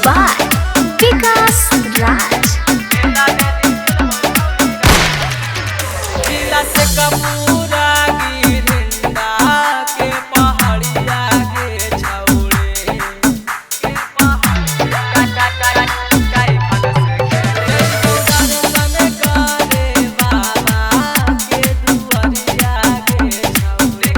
by Vikas Raj. जिला से कपूरा गिरिंदा के पहाड़िया के छौड़े के पहाड़िया काई फगस खेले दर्शन करे बाबा के दुआरिया के छौड़े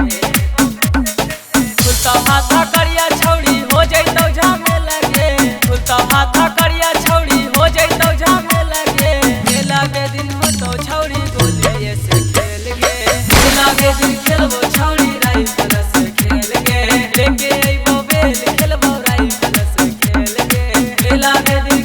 फुलता हाथा करिया छौड़ी हो जइतौ झामे लगे फुलता हाथा करिया छौड़ी हो जइतौ झामे लगे मेला के दिन होतौ छौड़ी गोलिये से खेल गे मेला के दिन खेलबो छौड़ी राइफल से खेल गे लेके अइबो बेल खेलबो राइफल से खेल गे मेला के दिन